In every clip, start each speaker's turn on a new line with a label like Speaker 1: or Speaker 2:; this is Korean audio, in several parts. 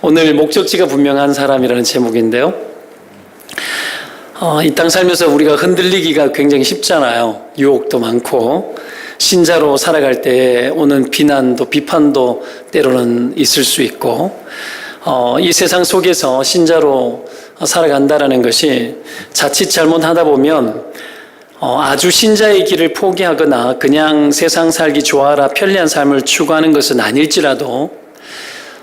Speaker 1: 오늘 목적지가 분명한 사람이라는 제목인데요. 이 땅 살면서 우리가 흔들리기가 굉장히 쉽잖아요. 유혹도 많고 신자로 살아갈 때 오는 비난도 비판도 때로는 있을 수 있고 이 세상 속에서 신자로 살아간다라는 것이 자칫 잘못하다 보면 아주 신자의 길을 포기하거나 그냥 세상 살기 좋아라 편리한 삶을 추구하는 것은 아닐지라도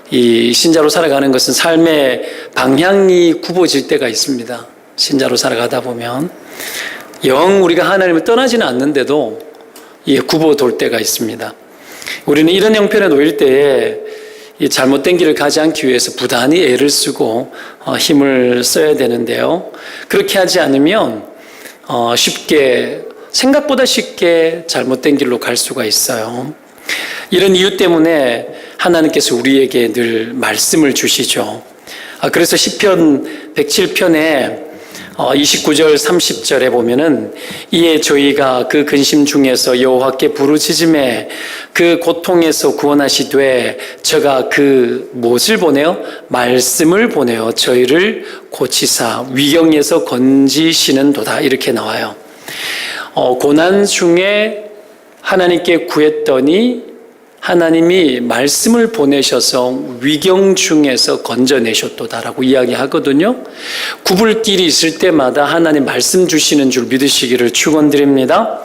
Speaker 1: 이 신자로 살아가는 것은 삶의 방향이 굽어질 때가 있습니다. 신자로 살아가다 보면 영 우리가 하나님을 떠나지는 않는데도 굽어돌 때가 있습니다. 우리는 이런 형편에 놓일 때에 이 잘못된 길을 가지 않기 위해서 부단히 애를 쓰고 힘을 써야 되는데요. 그렇게 하지 않으면 생각보다 쉽게 잘못된 길로 갈 수가 있어요. 이런 이유 때문에 하나님께서 우리에게 늘 말씀을 주시죠. 그래서 시편 107편에 29절 30절에 보면은 이에 저희가 그 근심 중에서 여호와께 부르짖음에 그 고통에서 구원하시되 저가 그 무엇을 보내어 말씀을 보내어 저희를 고치사 위경에서 건지시는도다 이렇게 나와요. 고난 중에 하나님께 구했더니 하나님이 말씀을 보내셔서 위경 중에서 건져내셨도다라고 이야기하거든요. 굽을 길이 있을 때마다 하나님 말씀 주시는 줄 믿으시기를 축원드립니다.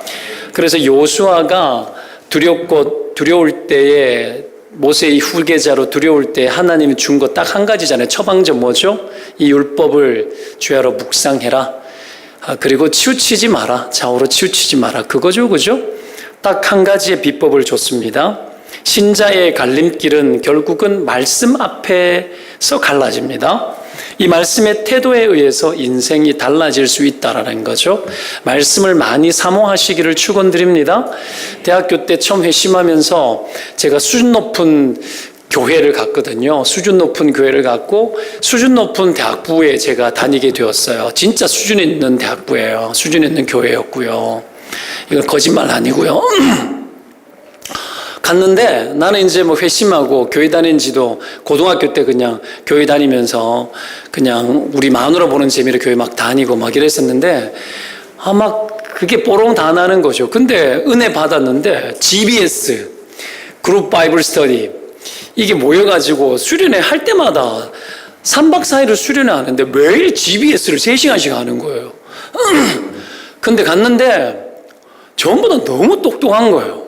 Speaker 1: 그래서 여호수아가 두려울 때에 모세의 후계자로 두려울 때 하나님이 준 거 딱 한 가지잖아요. 처방전 뭐죠? 이 율법을 주야로 묵상해라. 그리고 치우치지 마라. 좌우로 치우치지 마라. 그거죠, 그죠? 딱 한 가지의 비법을 줬습니다. 신자의 갈림길은 결국은 말씀 앞에서 갈라집니다. 이 말씀의 태도에 의해서 인생이 달라질 수 있다라는 거죠. 말씀을 많이 사모하시기를 축원드립니다. 대학교 때 처음 회심하면서 제가 수준 높은 교회를 갔거든요. 수준 높은 교회를 갔고 수준 높은 대학부에 제가 다니게 되었어요. 진짜 수준 있는 대학부예요. 수준 있는 교회였고요. 이건 거짓말 아니고요. 갔는데 나는 이제 회심하고 교회 다닌 지도 고등학교 때 그냥 교회 다니면서 그냥 우리 마누라 보는 재미로 교회 막 다니고 막 이랬었는데 막 그게 뽀롱 다 나는 거죠. 근데 은혜 받았는데 GBS 그룹 바이블 스터디 이게 모여가지고 수련회 할 때마다 3박 4일을 수련회 하는데 매일 GBS를 3시간씩 하는 거예요. 근데 갔는데 전부 다 너무 똑똑한 거예요.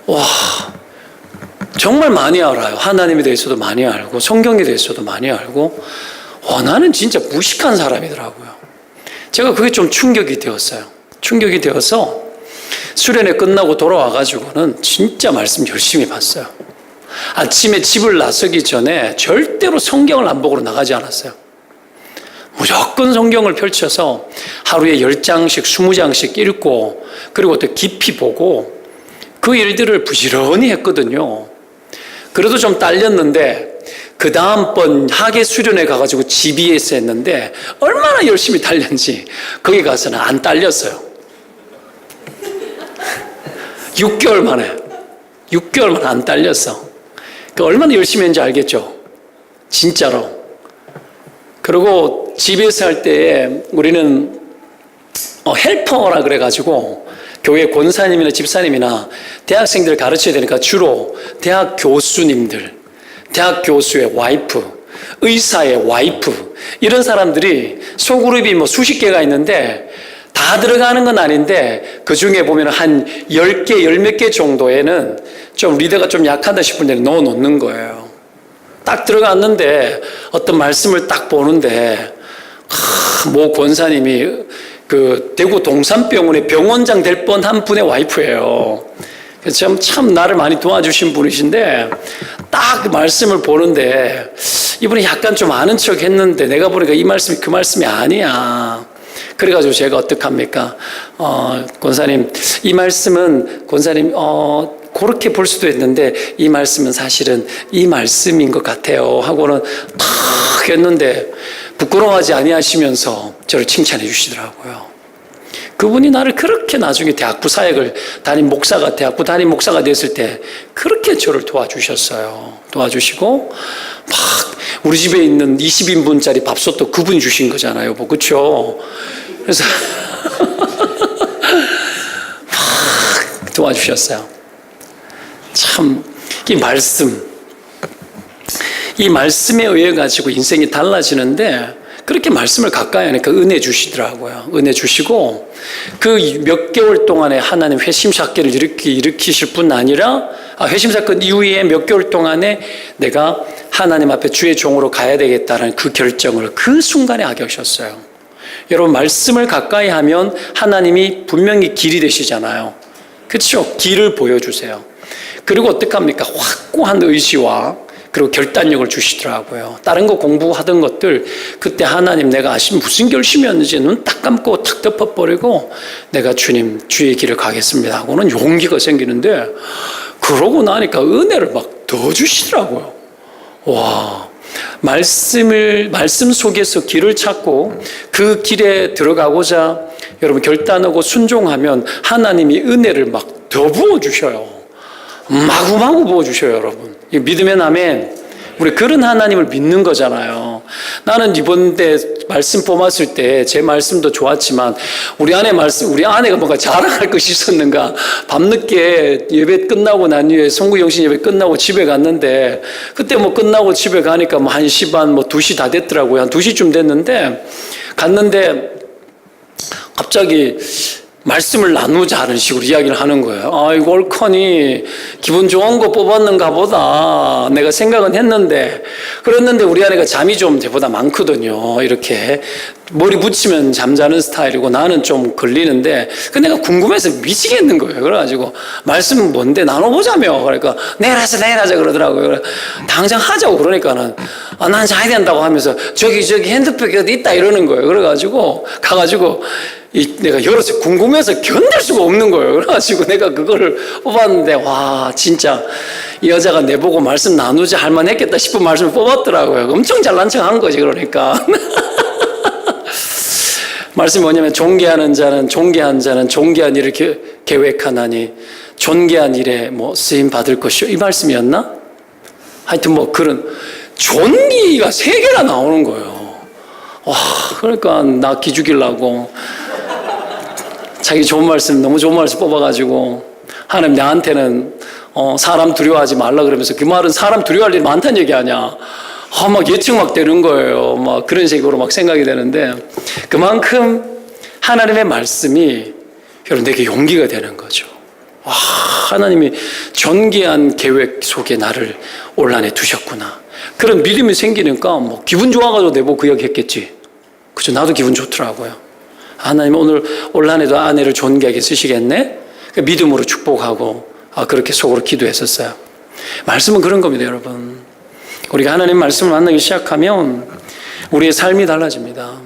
Speaker 1: 와, 정말 많이 알아요. 하나님에 대해서도 많이 알고 성경에 대해서도 많이 알고 나는 진짜 무식한 사람이더라고요. 제가 그게 좀 충격이 되었어요. 충격이 되어서 수련회 끝나고 돌아와가지고는 진짜 말씀 열심히 봤어요. 아침에 집을 나서기 전에 절대로 성경을 안 보고 나가지 않았어요. 무조건 성경을 펼쳐서 하루에 10장씩 20장씩 읽고 그리고 또 깊이 보고 그 일들을 부지런히 했거든요. 그래도 좀 딸렸는데 그 다음번 학예 수련회 가가지고 GBS 했는데 얼마나 열심히 딸렸는지 거기 가서는 안 딸렸어요. 6개월 만에 안 딸렸어. 얼마나 열심히 했는지 알겠죠? 진짜로. 그리고 GBS 할 때에 우리는 헬퍼라 그래가지고 교회 권사님이나 집사님이나 대학생들을 가르쳐야 되니까 주로 대학 교수님들, 대학 교수의 와이프, 의사의 와이프 이런 사람들이 소그룹이 수십 개가 있는데 다 들어가는 건 아닌데 그 중에 보면 한 10개, 10몇 개 정도에는 좀 리더가 좀 약하다 싶은 데는 넣어 놓는 거예요. 딱 들어갔는데 어떤 말씀을 딱 보는데 모 권사님이 그 대구 동산병원의 병원장 될 뻔한 분의 와이프예요. 그래서 참 나를 많이 도와주신 분이신데 딱 그 말씀을 보는데 이분이 약간 좀 아는 척 했는데 내가 보니까 이 말씀이 그 말씀이 아니야. 그래가지고 제가 어떡합니까? 권사님 이 말씀은 권사님 그렇게 볼 수도 있는데 이 말씀은 사실은 이 말씀인 것 같아요 하고는 탁 했는데 부끄러워하지 아니하시면서 저를 칭찬해 주시더라고요. 그분이 나를 그렇게 나중에 대학부 사역을 대학부 담임 목사가 됐을 때 그렇게 저를 도와주셨어요. 도와주시고 막 우리 집에 있는 20인분짜리 밥솥도 그분이 주신 거잖아요, 뭐. 그렇죠? 그래서 막 도와주셨어요. 참, 이 말씀에 의해 가지고 인생이 달라지는데, 그렇게 말씀을 가까이 하니까 은혜 주시더라고요. 은혜 주시고, 그 몇 개월 동안에 하나님 회심 사건을 일으키실 뿐 아니라, 회심 사건 이후에 몇 개월 동안에 내가 하나님 앞에 주의 종으로 가야 되겠다는 그 결정을 그 순간에 하게 하셨어요. 여러분, 말씀을 가까이 하면 하나님이 분명히 길이 되시잖아요. 그렇죠? 길을 보여주세요. 그리고 어떡합니까? 확고한 의지와 그리고 결단력을 주시더라고요. 다른 거 공부하던 것들, 그때 하나님 내가 아시면 무슨 결심이었는지 눈 딱 감고 탁 덮어버리고 내가 주님 주의 길을 가겠습니다 하고는 용기가 생기는데, 그러고 나니까 은혜를 막 더 주시더라고요. 와, 말씀 속에서 길을 찾고 그 길에 들어가고자 여러분 결단하고 순종하면 하나님이 은혜를 막 더 부어주셔요. 마구마구 부어주셔요, 여러분. 믿으면 아멘. 우리 그런 하나님을 믿는 거잖아요. 나는 이번 때 말씀 뽑았을 때 제 말씀도 좋았지만 우리 아내가 뭔가 자랑할 것이 있었는가. 밤늦게 예배 끝나고 난 후에 송구영신 예배 끝나고 집에 갔는데, 그때 뭐 끝나고 집에 가니까 뭐 1시 반, 뭐 2시 다 됐더라고요. 한 2시쯤 됐는데 갔는데 갑자기 말씀을 나누자 하는 식으로 이야기를 하는 거예요. 아이고, 옳거니 기분 좋은 거 뽑았는가 보다 내가 생각은 했는데, 그랬는데 우리 아내가 잠이 좀 저보다 많거든요. 이렇게 머리 붙이면 잠자는 스타일이고 나는 좀 걸리는데, 그 내가 궁금해서 미치겠는 거예요. 그래가지고 말씀은 뭔데 나눠보자며. 그러니까 내일 하자 그러더라고요. 당장 하자고 그러니까는 난 자야 된다고 하면서 저기 핸드백이 어디 있다 이러는 거예요. 그래가지고 가가지고 내가 열어서 궁금해서 견딜 수가 없는 거예요. 그래가지고 내가 그거를 뽑았는데, 와, 진짜 이 여자가 내보고 말씀 나누자 할 만했겠다 싶은 말씀을 뽑았더라고요. 엄청 잘난 척 한 거지, 그러니까. 말씀이 뭐냐면, 존귀한 자는 존귀한 일을 계획하나니 존귀한 일에 뭐 쓰임 받을 것이요, 이 말씀이었나? 하여튼 뭐 그런 존귀가 3개나 나오는 거예요. 와, 그러니까 나 기죽이려고 자기 너무 좋은 말씀 뽑아가지고, 하나님 나한테는 사람 두려워하지 말라 그러면서, 그 말은 사람 두려워할 일이 많다는 얘기 아니야. 막 예측 막 되는 거예요. 막 그런 식으로 막 생각이 되는데, 그만큼 하나님의 말씀이 여러분 내게 용기가 되는 거죠. 와, 하나님이 존귀한 계획 속에 나를 올란에 두셨구나. 그런 믿음이 생기니까 뭐 기분 좋아가지고 내보고 그 이야기 했겠지. 그죠? 나도 기분 좋더라고요. 하나님 오늘 올란에도 아내를 존귀하게 쓰시겠네? 믿음으로 축복하고 그렇게 속으로 기도했었어요. 말씀은 그런 겁니다, 여러분. 우리가 하나님 말씀을 만나기 시작하면 우리의 삶이 달라집니다.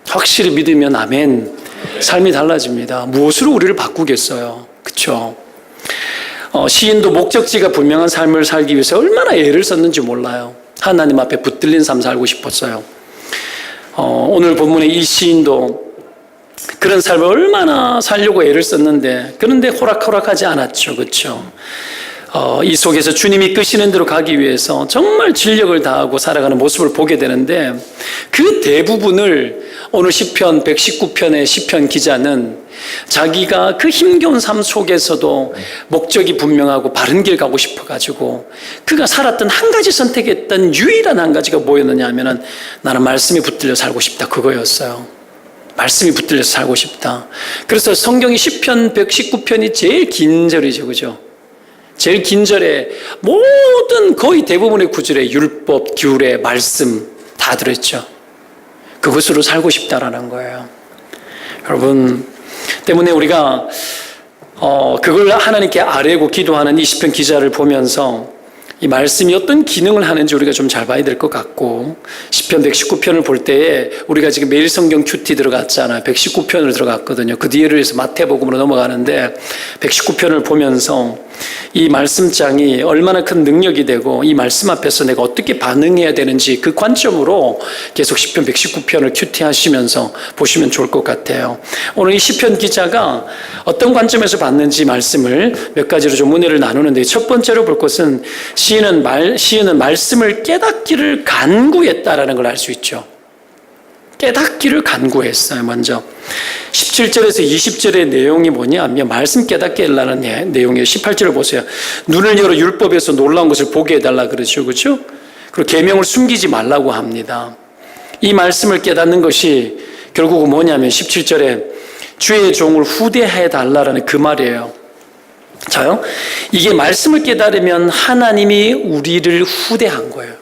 Speaker 1: 확실히 믿으면 아멘. 삶이 달라집니다. 무엇으로 우리를 바꾸겠어요? 그렇죠? 시인도 목적지가 분명한 삶을 살기 위해서 얼마나 애를 썼는지 몰라요. 하나님 앞에 붙들린 삶 살고 싶었어요. 오늘 본문의 이 시인도 그런 삶을 얼마나 살려고 애를 썼는데, 그런데 호락호락하지 않았죠. 그렇죠? 이 속에서 주님이 이끄시는 대로 가기 위해서 정말 진력을 다하고 살아가는 모습을 보게 되는데, 그 대부분을 오늘 시편 119편의 시편 기자는 자기가 그 힘겨운 삶 속에서도 목적이 분명하고 바른 길 가고 싶어가지고 그가 살았던 한 가지 선택했던 유일한 한 가지가 뭐였느냐 하면은, 나는 말씀에 붙들려 살고 싶다, 그거였어요. 말씀이 붙들려서 살고 싶다. 그래서 성경이 시편 119편이 제일 긴 절이죠. 그죠? 제일 긴 절에 모든 거의 대부분의 구절에 율법, 규례, 말씀 다 들어있죠. 그것으로 살고 싶다라는 거예요. 여러분, 때문에 우리가 그걸 하나님께 아뢰고 기도하는 이 시편 기자를 보면서 이 말씀이 어떤 기능을 하는지 우리가 좀 잘 봐야 될 것 같고, 시편 119편을 볼 때에 우리가 지금 매일 성경 큐티 들어갔잖아요. 119편을 들어갔거든요. 그 뒤를 해서 마태복음으로 넘어가는데 119편을 보면서 이 말씀장이 얼마나 큰 능력이 되고 이 말씀 앞에서 내가 어떻게 반응해야 되는지 그 관점으로 계속 시편 119편을 큐티하시면서 보시면 좋을 것 같아요. 오늘 이 시편 기자가 어떤 관점에서 봤는지 말씀을 몇 가지로 좀 은혜를 나누는데, 첫 번째로 볼 것은 시인은 말씀을 깨닫기를 간구했다라는 걸 알 수 있죠. 깨닫기를 간구했어요. 먼저 17절에서 20절의 내용이 뭐냐면 말씀 깨닫게 해달라는 내용이에요. 18절을 보세요. 눈을 열어 율법에서 놀라운 것을 보게 해달라 그러죠. 그렇죠? 그리고 계명을 숨기지 말라고 합니다. 이 말씀을 깨닫는 것이 결국은 뭐냐면 17절에 주의 종을 후대해 달라는 그 말이에요. 자요, 이게 말씀을 깨달으면 하나님이 우리를 후대한 거예요.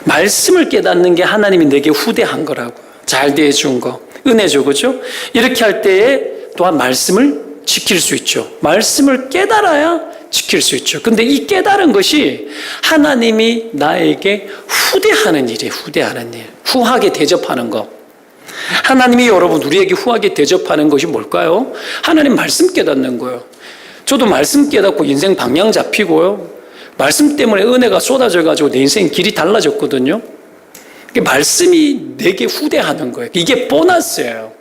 Speaker 1: 말씀을 깨닫는 게 하나님이 내게 후대한 거라고요. 잘 대해준 거, 은혜죠, 그죠? 이렇게 할 때에 또한 말씀을 지킬 수 있죠. 말씀을 깨달아야 지킬 수 있죠. 근데 이 깨달은 것이 하나님이 나에게 후대하는 일이에요. 후대하는 일, 후하게 대접하는 거. 하나님이 여러분 우리에게 후하게 대접하는 것이 뭘까요? 하나님 말씀 깨닫는 거예요. 저도 말씀 깨닫고 인생 방향 잡히고요, 말씀 때문에 은혜가 쏟아져가지고 내 인생 길이 달라졌거든요. 말씀이 내게 후대하는 거예요. 이게 보너스예요.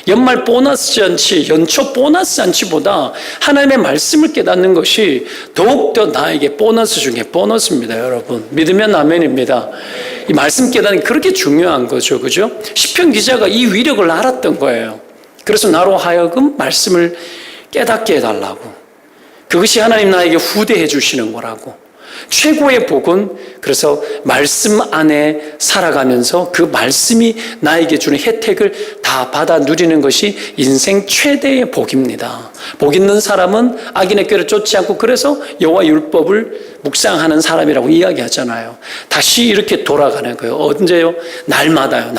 Speaker 1: 연말 보너스 잔치, 연초 보너스 잔치보다 하나님의 말씀을 깨닫는 것이 더욱더 나에게 보너스 중에 보너스입니다. 여러분 믿으면 아멘입니다. 이 말씀 깨닫는 게 그렇게 중요한 거죠. 그죠? 시편 기자가 이 위력을 알았던 거예요. 그래서 나로 하여금 말씀을 깨닫게 해달라고. 그것이 하나님 나에게 후대해 주시는 거라고. 최고의 복은 그래서 말씀 안에 살아가면서 그 말씀이 나에게 주는 혜택을 다 받아 누리는 것이 인생 최대의 복입니다. 복 있는 사람은 악인의 꾀를 쫓지 않고, 그래서 여호와 율법을 묵상하는 사람이라고 이야기하잖아요. 다시 이렇게 돌아가는 거예요. 언제요? 날마다요.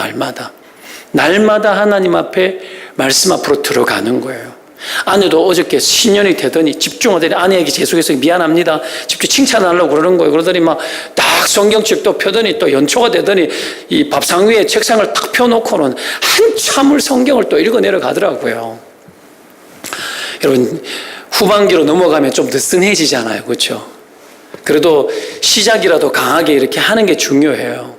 Speaker 1: 날마다 하나님 앞에 말씀 앞으로 들어가는 거예요. 아내도 어저께 신년이 되더니 집중하더니 아내에게 재수해서 미안합니다, 집중 칭찬하려고 그러는 거예요. 그러더니 막 딱 성경책 또 펴더니 또 연초가 되더니 이 밥상 위에 책상을 딱 펴놓고는 한참을 성경을 또 읽어 내려가더라고요. 여러분 후반기로 넘어가면 좀 느슨해지잖아요. 그렇죠? 그래도 시작이라도 강하게 이렇게 하는 게 중요해요.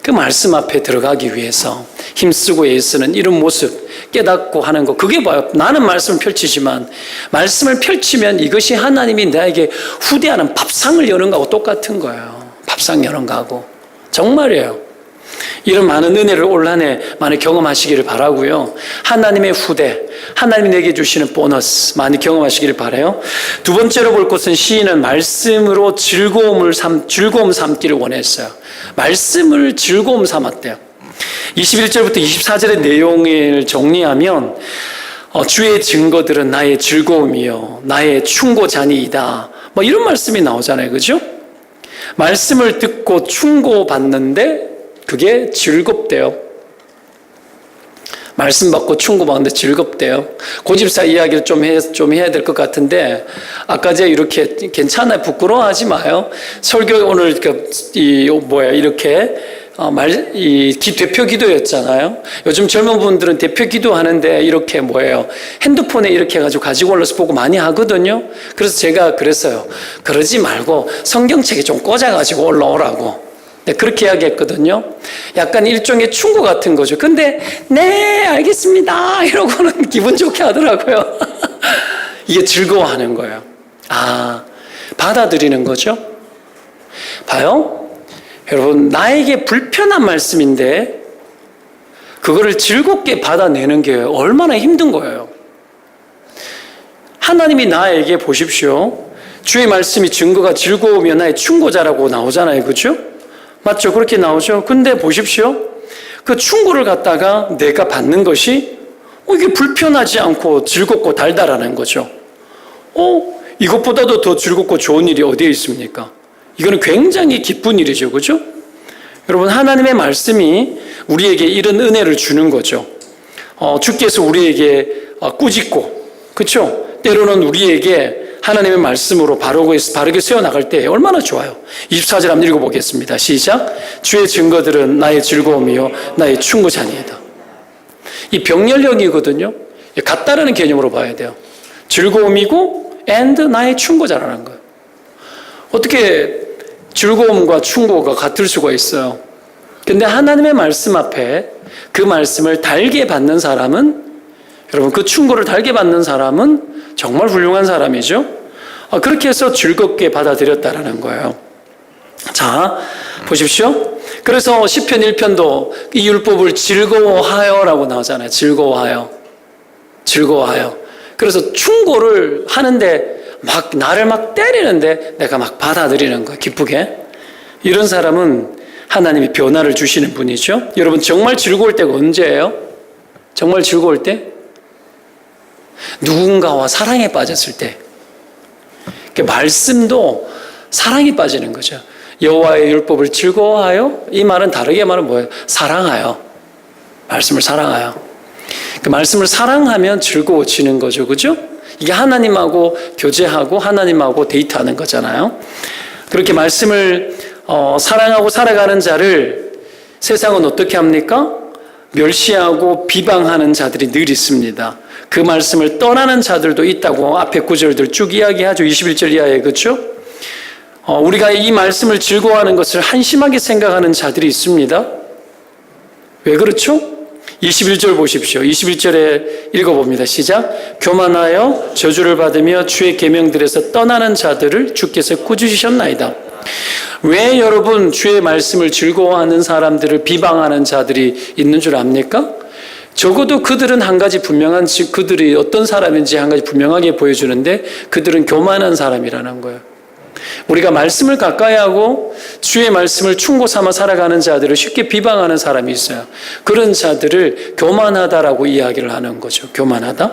Speaker 1: 그 말씀 앞에 들어가기 위해서 힘쓰고 애쓰는 이런 모습 깨닫고 하는 거, 그게 봐요. 나는 말씀을 펼치지만 말씀을 펼치면 이것이 하나님이 나에게 후대하는 밥상을 여는 거하고 똑같은 거예요. 밥상 여는 거하고. 정말이에요. 이런 많은 은혜를 올 한 해 많이 경험하시기를 바라고요. 하나님의 후대, 하나님이 내게 주시는 보너스 많이 경험하시기를 바라요. 두 번째로 볼 것은 시인은 말씀으로 즐거움 삼기를 원했어요. 말씀을 즐거움 삼았대요. 21절부터 24절의 내용을 정리하면 주의 증거들은 나의 즐거움이요 나의 충고자니이다, 뭐 이런 말씀이 나오잖아요. 그죠? 말씀을 듣고 충고받는데 그게 즐겁대요. 말씀 받고 충고받는데 즐겁대요. 고집사 이야기를 좀 해야 될 것 같은데, 아까 제가 이렇게 괜찮아요. 부끄러워하지 마요. 설교 오늘 이렇게 대표 기도였잖아요. 요즘 젊은 분들은 대표 기도 하는데 이렇게 핸드폰에 이렇게 해가지고 가지고 올라서 보고 많이 하거든요. 그래서 제가 그랬어요. 그러지 말고 성경책에 좀 꽂아가지고 올라오라고. 네, 그렇게 이야기했거든요. 약간 일종의 충고 같은 거죠. 근데 네 알겠습니다 이러고는 기분 좋게 하더라고요. 이게 즐거워하는 거예요. 받아들이는 거죠. 봐요. 여러분 나에게 불편한 말씀인데 그거를 즐겁게 받아내는 게 얼마나 힘든 거예요. 하나님이 나에게 보십시오. 주의 말씀이 증거가 즐거우면 나의 충고자라고 나오잖아요. 그렇죠? 맞죠? 그렇게 나오죠. 근데 보십시오. 그 충고를 갖다가 내가 받는 것이 이게 불편하지 않고 즐겁고 달달하는 거죠. 이것보다도 더 즐겁고 좋은 일이 어디에 있습니까? 이거는 굉장히 기쁜 일이죠. 그죠? 여러분 하나님의 말씀이 우리에게 이런 은혜를 주는 거죠. 주께서 우리에게 꾸짖고, 그렇죠? 때로는 우리에게 하나님의 말씀으로 바르게 세워나갈 때 얼마나 좋아요. 24절 한번 읽어보겠습니다. 시작. 주의 증거들은 나의 즐거움이요 나의 충고자니이다. 이 병렬형이거든요. 같다라는 개념으로 봐야 돼요. 즐거움이고 and 나의 충고자라는 거예요. 어떻게 즐거움과 충고가 같을 수가 있어요? 근데 하나님의 말씀 앞에 그 말씀을 달게 받는 사람은, 여러분, 그 충고를 달게 받는 사람은 정말 훌륭한 사람이죠. 그렇게 해서 즐겁게 받아들였다라는 거예요. 자, 보십시오. 그래서 시편 1편도 이 율법을 즐거워하여라고 나오잖아요. 즐거워하여. 즐거워하여. 그래서 충고를 하는데 막 나를 막 때리는데 내가 막 받아들이는 거예요. 기쁘게. 이런 사람은 하나님이 변화를 주시는 분이죠. 여러분, 정말 즐거울 때가 언제예요? 정말 즐거울 때? 누군가와 사랑에 빠졌을 때. 말씀도 사랑에 빠지는 거죠. 여호와의 율법을 즐거워하여, 이 말은 다르게 말하면 뭐예요? 사랑하여. 말씀을 사랑하여. 그 말씀을 사랑하면 즐거워지는 거죠. 그죠? 이게 하나님하고 교제하고 하나님하고 데이트하는 거잖아요. 그렇게 말씀을 사랑하고 살아가는 자를 세상은 어떻게 합니까? 멸시하고 비방하는 자들이 늘 있습니다. 그 말씀을 떠나는 자들도 있다고 앞에 구절들 쭉 이야기하죠. 21절 이하에. 그렇죠? 우리가 이 말씀을 즐거워하는 것을 한심하게 생각하는 자들이 있습니다. 왜 그렇죠? 21절 보십시오. 21절에 읽어봅니다. 시작. 교만하여 저주를 받으며 주의 계명들에서 떠나는 자들을 주께서 꾸짖으셨나이다. 왜 여러분 주의 말씀을 즐거워하는 사람들을 비방하는 자들이 있는 줄 압니까? 적어도 그들은 한 가지 분명한, 그들이 어떤 사람인지 한 가지 분명하게 보여주는데 그들은 교만한 사람이라는 거예요. 우리가 말씀을 가까이 하고 주의 말씀을 충고 삼아 살아가는 자들을 쉽게 비방하는 사람이 있어요. 그런 자들을 교만하다라고 이야기를 하는 거죠. 교만하다.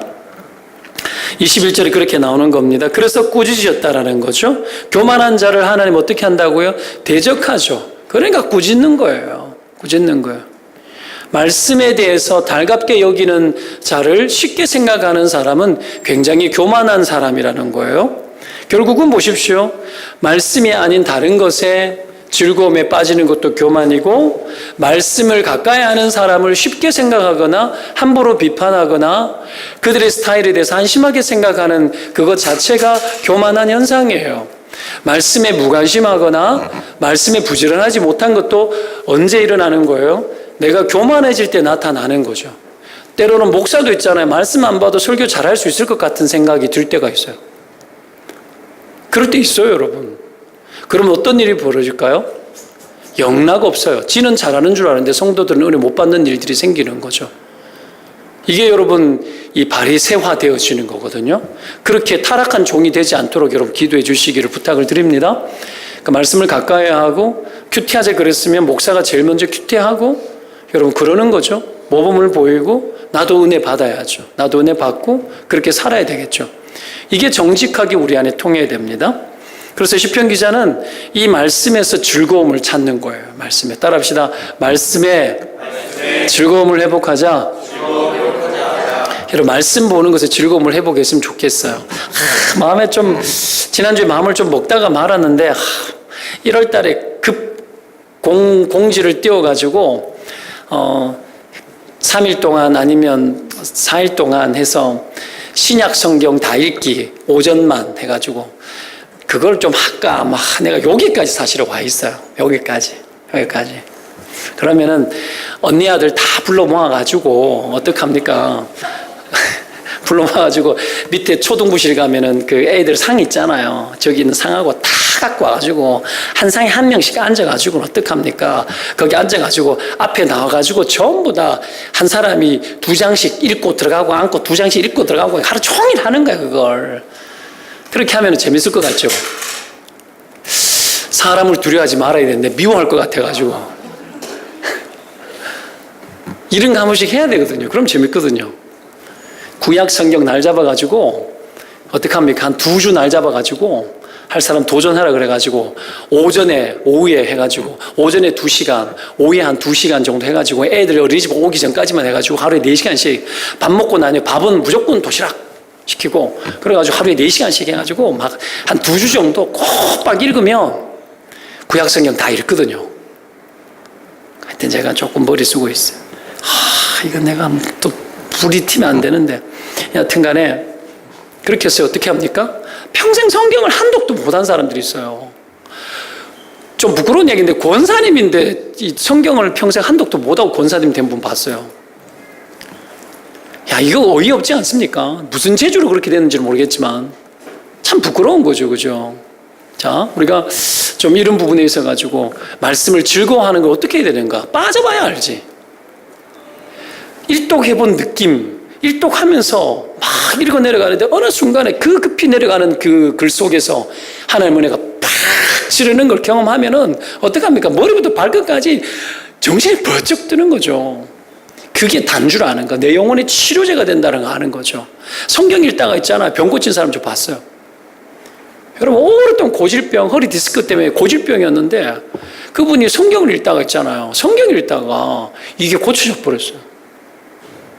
Speaker 1: 21절에 그렇게 나오는 겁니다. 그래서 꾸짖으셨다라는 거죠. 교만한 자를 하나님 어떻게 한다고요? 대적하죠. 그러니까 꾸짖는 거예요. 꾸짖는 거예요. 말씀에 대해서 달갑게 여기는 자를 쉽게 생각하는 사람은 굉장히 교만한 사람이라는 거예요. 결국은 보십시오. 말씀이 아닌 다른 것에 즐거움에 빠지는 것도 교만이고, 말씀을 가까이 하는 사람을 쉽게 생각하거나 함부로 비판하거나 그들의 스타일에 대해서 한심하게 생각하는 그것 자체가 교만한 현상이에요. 말씀에 무관심하거나 말씀에 부지런하지 못한 것도 언제 일어나는 거예요? 내가 교만해질 때 나타나는 거죠. 때로는 목사도 있잖아요. 말씀 안 봐도 설교 잘할 수 있을 것 같은 생각이 들 때가 있어요. 그럴 때 있어요, 여러분. 그러면 어떤 일이 벌어질까요? 영락 없어요. 지는 잘하는 줄 아는데 성도들은 은혜 못 받는 일들이 생기는 거죠. 이게 여러분 이 바리새화 되어지는 거거든요. 그렇게 타락한 종이 되지 않도록 여러분 기도해 주시기를 부탁을 드립니다. 그 말씀을 가까이 하고 큐티하자 그랬으면 목사가 제일 먼저 큐티하고 여러분 그러는 거죠. 모범을 보이고 나도 은혜 받아야죠. 나도 은혜 받고 그렇게 살아야 되겠죠. 이게 정직하게 우리 안에 통해야 됩니다. 그래서 시편 기자는 이 말씀에서 즐거움을 찾는 거예요. 말씀에 따라합시다. 말씀에 즐거움을 회복하자. 여러분 말씀 보는 것에 즐거움을 회복했으면 좋겠어요. 마음에 좀 지난주에 마음을 좀 먹다가 말았는데 1월 달에 급 공지를 띄워가지고 3일 동안 아니면 4일 동안 해서 신약 성경 다 읽기 오전만 해가지고 그걸 좀 할까 막 내가 여기까지 사실은 와 있어요. 여기까지. 그러면은 언니 아들 다 불러 모아가지고 어떡합니까? 불러 모아가지고 밑에 초등부실 가면은 그 애들 상 있잖아요. 저기 있는 상하고 다 갖고 와가지고 한 상에 한 명씩 앉아가지고 어떡합니까? 거기 앉아가지고 앞에 나와가지고 전부 다 한 사람이 2장씩 읽고 들어가고 앉고 2장씩 읽고 들어가고 하루 종일 하는 거야 그걸. 그렇게 하면 재밌을 것 같죠? 사람을 두려워하지 말아야 되는데 미워할 것 같아가지고 이런 거 한 번씩 해야 되거든요. 그럼 재밌거든요. 구약 성경 날 잡아가지고 어떡합니까? 한 2주 날 잡아가지고 할 사람 도전하라 그래가지고 오전에 오후에 해가지고 오전에 2시간 오후에 한 2시간 정도 해가지고 애들 어린이집 오기 전까지만 해가지고 하루에 4시간씩 밥 먹고 나니 밥은 무조건 도시락 시키고 그래가지고 하루에 4시간씩 해가지고 막 한 2주 정도 꼭박 읽으면 구약 성경 다 읽거든요. 하여튼 제가 조금 머리 쓰고 있어요. 이거 내가 또 불이 튀면 안 되는데 여하튼 간에 그렇게 해서 어떻게 합니까? 평생 성경을 한 독도 못한 사람들이 있어요. 좀 부끄러운 얘기인데 권사님인데 이 성경을 평생 한 독도 못하고 권사님 된 분 봤어요. 야, 이거 어이없지 않습니까? 무슨 재주로 그렇게 됐는지는 모르겠지만 참 부끄러운 거죠, 그죠? 자, 우리가 좀 이런 부분에 있어 가지고 말씀을 즐거워하는 걸 어떻게 해야 되는가? 빠져봐야 알지. 일독해본 느낌, 일독하면서 막 읽어 내려가는데 어느 순간에 그 급히 내려가는 그 글 속에서 하나님의 은혜가 팍 지르는 걸 경험하면은 어떡합니까? 머리부터 발끝까지 정신이 번쩍 드는 거죠. 그게 단줄 아는 거, 내 영혼의 치료제가 된다는 거 아는 거죠. 성경 읽다가 있잖아요. 병 고친 사람 저 봤어요. 여러분 오랫동안 고질병, 허리 디스크 때문에 고질병이었는데 그분이 성경을 읽다가 있잖아요. 성경을 읽다가 이게 고쳐져 버렸어요.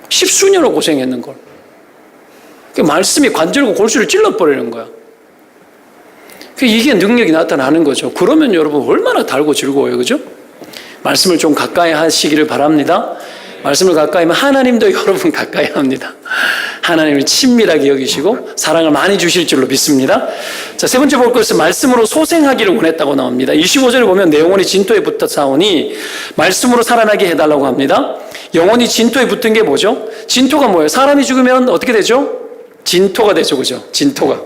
Speaker 1: 십수년을 고생했는 걸. 그 말씀이 관절과 골수를 찔러버리는 거야. 이게 능력이 나타나는 거죠. 그러면 여러분 얼마나 달고 즐거워요, 그죠? 말씀을 좀 가까이 하시기를 바랍니다. 말씀을 가까이 하면 하나님도 여러분 가까이 합니다. 하나님을 친밀하게 여기시고 사랑을 많이 주실 줄로 믿습니다. 자, 세 번째 볼 것은 말씀으로 소생하기를 원했다고 나옵니다. 25절에 보면 내 영혼이 진토에 붙어 싸우니 말씀으로 살아나게 해달라고 합니다. 영혼이 진토에 붙은 게 뭐죠? 진토가 뭐예요? 사람이 죽으면 어떻게 되죠? 진토가 되죠, 그죠? 진토가.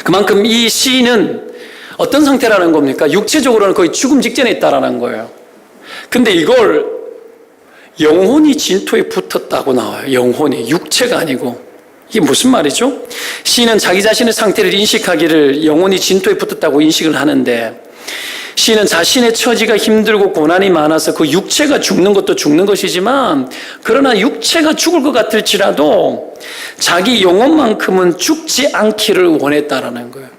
Speaker 1: 그만큼 이 시인은 어떤 상태라는 겁니까? 육체적으로는 거의 죽음 직전에 있다라는 거예요. 근데 이걸 영혼이 진토에 붙었다고 나와요. 영혼이, 육체가 아니고. 이게 무슨 말이죠? 시인은 자기 자신의 상태를 인식하기를 영혼이 진토에 붙었다고 인식을 하는데 시인은 자신의 처지가 힘들고 고난이 많아서 그 육체가 죽는 것도 죽는 것이지만 그러나 육체가 죽을 것 같을지라도 자기 영혼만큼은 죽지 않기를 원했다라는 거예요.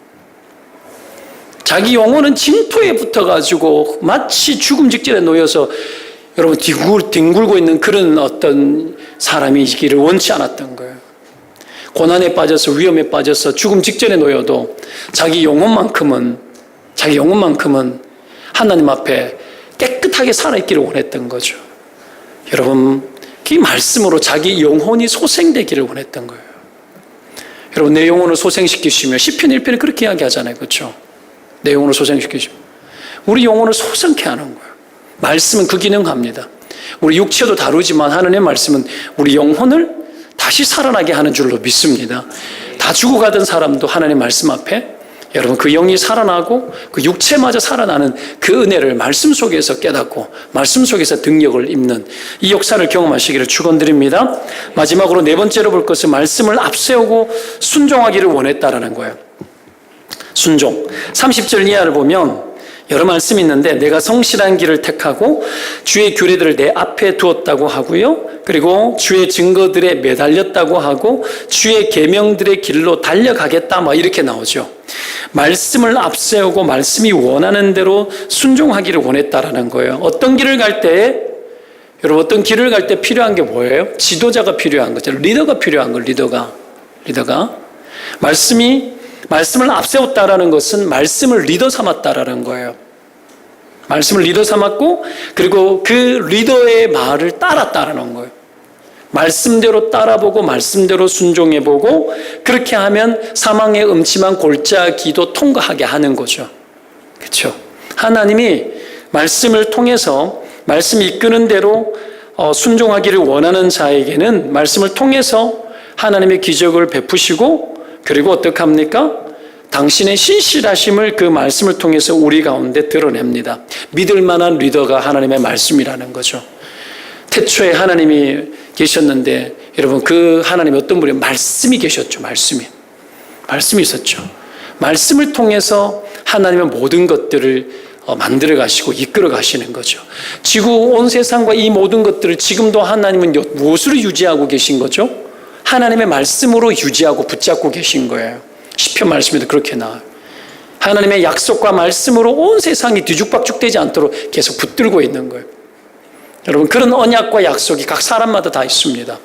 Speaker 1: 자기 영혼은 진토에 붙어가지고 마치 죽음 직전에 놓여서 여러분 뒹굴고 있는 그런 어떤 사람이기를 원치 않았던 거예요. 고난에 빠져서 위험에 빠져서 죽음 직전에 놓여도 자기 영혼만큼은 하나님 앞에 깨끗하게 살아있기를 원했던 거죠. 여러분 그 말씀으로 자기 영혼이 소생되기를 원했던 거예요. 여러분 내 영혼을 소생시키시며 시편 1편에 그렇게 이야기하잖아요. 그렇죠? 내 영혼을 소생시키시며 우리 영혼을 소생케 하는 거예요. 말씀은 그 기능합니다. 우리 육체도 다루지만 하나님의 말씀은 우리 영혼을 다시 살아나게 하는 줄로 믿습니다. 다 죽어가던 사람도 하나님의 말씀 앞에 여러분 그 영이 살아나고 그 육체마저 살아나는 그 은혜를 말씀 속에서 깨닫고 말씀 속에서 능력을 입는 이 역사를 경험하시기를 축원드립니다. 마지막으로 네 번째로 볼 것은 말씀을 앞세우고 순종하기를 원했다라는 거예요. 순종. 30절 이하를 보면 여러 말씀이 있는데 내가 성실한 길을 택하고 주의 규례들을 내 앞에 두었다고 하고요. 그리고 주의 증거들에 매달렸다고 하고 주의 계명들의 길로 달려가겠다 막 이렇게 나오죠. 말씀을 앞세우고 말씀이 원하는 대로 순종하기를 원했다라는 거예요. 어떤 길을 갈 때 여러분 어떤 길을 갈 때 필요한 게 뭐예요? 지도자가 필요한 거죠. 리더가 필요한 거예요. 리더가 말씀을 앞세웠다라는 것은 말씀을 리더 삼았다라는 거예요. 말씀을 리더 삼았고 그리고 그 리더의 말을 따랐다라는 거예요. 말씀대로 따라보고 말씀대로 순종해보고 그렇게 하면 사망의 음침한 골짜기도 통과하게 하는 거죠. 그렇죠? 하나님이 말씀을 통해서 말씀이 이끄는 대로 순종하기를 원하는 자에게는 말씀을 통해서 하나님의 기적을 베푸시고 그리고 어떻게 합니까? 당신의 신실하심을 그 말씀을 통해서 우리 가운데 드러냅니다. 믿을 만한 리더가 하나님의 말씀이라는 거죠. 태초에 하나님이 계셨는데 여러분 그 하나님이 어떤 분이 말씀이 계셨죠. 말씀이 있었죠. 말씀을 통해서 하나님의 모든 것들을 만들어 가시고 이끌어 가시는 거죠. 지구 온 세상과 이 모든 것들을 지금도 하나님은 무엇으로 유지하고 계신 거죠? 하나님의 말씀으로 유지하고 붙잡고 계신 거예요. 시편 말씀에도 그렇게 나와요. 하나님의 약속과 말씀으로 온 세상이 뒤죽박죽되지 않도록 계속 붙들고 있는 거예요. 여러분 그런 언약과 약속이 각 사람마다 다 있습니다.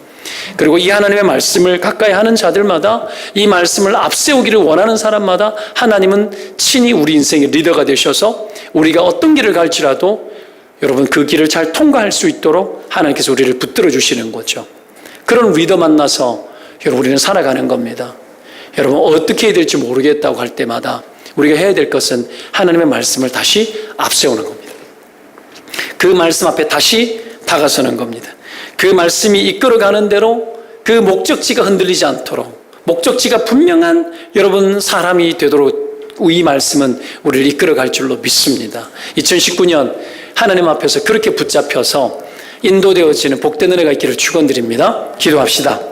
Speaker 1: 그리고 이 하나님의 말씀을 가까이 하는 자들마다 이 말씀을 앞세우기를 원하는 사람마다 하나님은 친히 우리 인생의 리더가 되셔서 우리가 어떤 길을 갈지라도 여러분 그 길을 잘 통과할 수 있도록 하나님께서 우리를 붙들어 주시는 거죠. 그런 리더 만나서 여러분, 우리는 살아가는 겁니다. 여러분, 어떻게 해야 될지 모르겠다고 할 때마다 우리가 해야 될 것은 하나님의 말씀을 다시 앞세우는 겁니다. 그 말씀 앞에 다시 다가서는 겁니다. 그 말씀이 이끌어가는 대로 그 목적지가 흔들리지 않도록, 목적지가 분명한 여러분 사람이 되도록 이 말씀은 우리를 이끌어갈 줄로 믿습니다. 2019년 하나님 앞에서 그렇게 붙잡혀서 인도되어지는 복된 은혜가 있기를 축원드립니다. 기도합시다.